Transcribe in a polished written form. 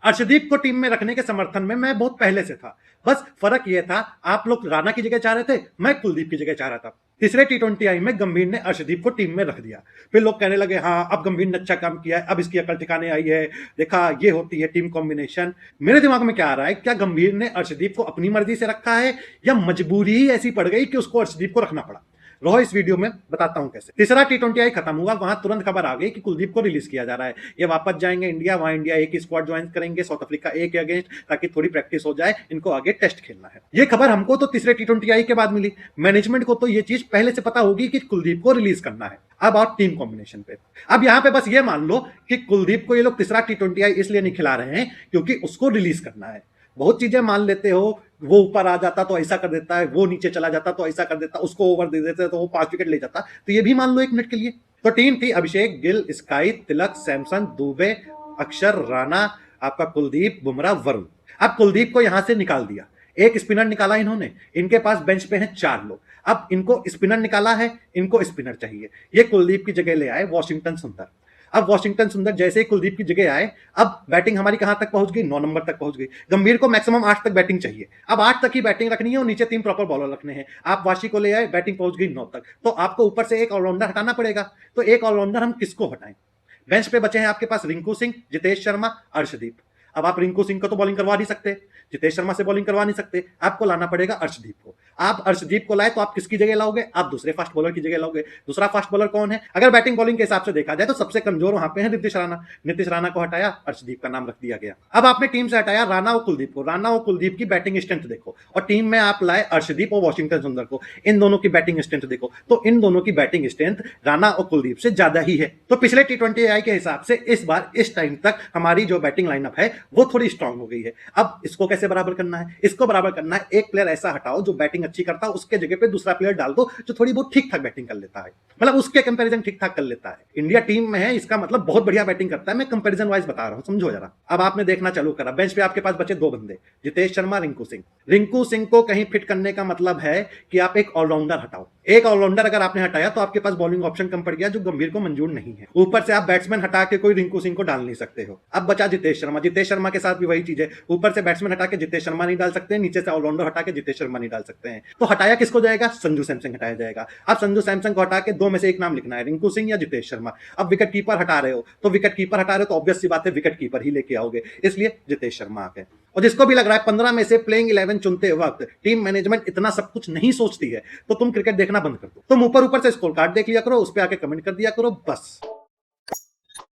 अर्शदीप को टीम में रखने के समर्थन में मैं बहुत पहले से था। बस फर्क ये था, आप लोग राणा की जगह चाह रहे थे, मैं कुलदीप की जगह चाह रहा था। तीसरे टी20 आई में गंभीर ने अर्शदीप को टीम में रख दिया। फिर लोग कहने लगे हाँ अब गंभीर ने अच्छा काम किया है, अब इसकी अकल ठिकाने आई है, देखा ये होती है टीम कॉम्बिनेशन। मेरे दिमाग में क्या आ रहा है, क्या गंभीर ने अर्शदीप को अपनी मर्जी से रखा है या मजबूरी ही ऐसी पड़ गई कि उसको अर्शदीप को रखना पड़ा। रहो इस वीडियो में बताता हूं कैसे। तीसरा टी20 आई खत्म हुआ, वहां तुरंत खबर आ गई कि कुलदीप को रिलीज किया जा रहा है। ये वापस जाएंगे इंडिया, वहां इंडिया एक ही स्क्वाड ज्वाइन करेंगे साउथ अफ्रीका ए के अगेंस्ट, ताकि थोड़ी प्रैक्टिस हो जाए, इनको आगे टेस्ट खेलना है। ये खबर हमको तो तीसरे टी20 आई के बाद मिली। मैनेजमेंट को तो ये चीज पहले से पता होगी कि कुलदीप को रिलीज करना है। अब आओ टीम कॉम्बिनेशन पे। अब यहां पे बस ये मान लो कि कुलदीप को ये लोग तीसरा टी20 आई इसलिए नहीं खिला रहे हैं क्योंकि उसको रिलीज करना है। बहुत चीजें मान लेते हो, वो ऊपर आ जाता तो ऐसा कर देता है, वो नीचे चला जाता तो ऐसा कर देता, उसको ओवर दे देते तो वो 5 विकेट ले जाता। तो ये भी मान लो 1 मिनट के लिए। तो टीम थी अभिषेक, गिल, स्काई, तिलक, सैमसन, दुबे, अक्षर, राणा, आपका कुलदीप, बुमराह, वरुण। अब कुलदीप को यहां से निकाल दिया, एक स्पिनर निकाला इन्होंने। इनके पास बेंच पे हैं 4 लोग। अब इनको स्पिनर निकाला है, इनको स्पिनर चाहिए। ये कुलदीप की जगह ले आए वॉशिंगटन सुंदर। अब वॉशिंगटन सुंदर जैसे ही कुलदीप की जगह आए, अब बैटिंग हमारी कहां तक पहुंच गई, 9 नंबर तक पहुंच गई। गंभीर को मैक्सिमम 8 तक बैटिंग चाहिए। अब 8 तक ही बैटिंग रखनी है और नीचे 3 प्रॉपर बॉलर रखने हैं। आप वाशी को ले आए, बैटिंग पहुंच गई 9 तक। तो आपको ऊपर से एक ऑलराउंडर हटाना पड़ेगा। तो एक ऑलराउंडर हम किसको हटाएं? बेंच पे बचे हैं आपके पास रिंकू सिंह, जितेश शर्मा, अर्शदीप। अब आप रिंकू सिंह को तो बॉलिंग करवा नहीं सकते, जितेश शर्मा से बॉलिंग करवा नहीं सकते, आपको लाना पड़ेगा अर्शदीप को। आप अर्शदीप को लाए तो आप किसकी जगह लाओगे? आप दूसरे फास्ट बॉलर की जगह लाओगे। दूसरा फास्ट बॉलर कौन है? अगर बैटिंग बॉलिंग के हिसाब से देखा जाए तो सबसे कमजोर वहां पे है नीतीश राणा। नीतीश राणा को हटाया, अर्शदीप का नाम रख दिया गया। अब आपने टीम से हटाया राणा और कुलदीप को। राणा और कुलदीप की बैटिंग स्ट्रेंथ देखो, और टीम में आप लाए अर्शदीप और वॉशिंगटन सुंदर को। इन दोनों की बैटिंग स्ट्रेंथ देखो, तो इन दोनों की बैटिंग स्ट्रेंथ राणा और कुलदीप से ज्यादा ही है। तो पिछले टी20 आई के हिसाब से इस बार इस टाइम तक हमारी जो बैटिंग लाइनअप है वो थोड़ी स्ट्रांग हो गई है। अब इसको कैसे बराबर करना है? इसको बराबर करना है, एक प्लेयर ऐसा हटाओ जो बैटिंग अच्छी करता है, उसके जगह पे दूसरा प्लेयर डाल दो जो थोड़ी बहुत ठीक ठाक बैटिंग कर लेता है, मतलब उसके कंपैरिजन ठीक ठाक कर लेता है। इंडिया टीम में है, इसका मतलब बहुत बढ़िया बैटिंग करता है। मैं कंपैरिजन वाइज बता रहा हूं, समझो जरा। अब आपने देखना चालू करा, बेंच पे आपके पास बचे 2 बंदे, जितेश शर्मा, रिंकू सिंह। रिंकू सिंह को कहीं फिट करने का मतलब है कि आप एक ऑलराउंडर हटाओ। एक ऑलराउंडर अगर आपने हटाया तो आपके पास बॉलिंग ऑप्शन कम पड़ गया, जो गंभीर को मंजूर नहीं है। ऊपर से आप बैट्समैन हटा के कोई रिंकू सिंह को डाल नहीं सकते हो। अब बचा जितेश शर्मा। जितेश शर्मा के साथ भी वही चीज है, ऊपर से बैट्समैन हटा के जितेश शर्मा नहीं डाल सकते, नीचे से ऑलराउंडर हटा के जितेश शर्मा नहीं डाल सकते हैं। तो हटाया किसको जाएगा? संजू सैमसन हटाया जाएगा। अब संजू सैमसन को हटा के 2 में से एक नाम लिखना है, रिंकू सिंह या जितेश शर्मा। अब विकेट कीपर हटा रहे हो, तो विकेट कीपर हटा रहे हो तो ऑब्वियस सी बात है विकेट कीपर ही लेके आओगे, इसलिए जितेश शर्मा आ गए। और जिसको भी लग रहा है 15 में से प्लेइंग 11 चुनते वक्त टीम मैनेजमेंट इतना सब कुछ नहीं सोचती है, तो तुम क्रिकेट देखना बंद कर दो। तुम ऊपर ऊपर से स्कोर कार्ड देख लिया करो, उस पर आके कमेंट कर दिया करो, बस।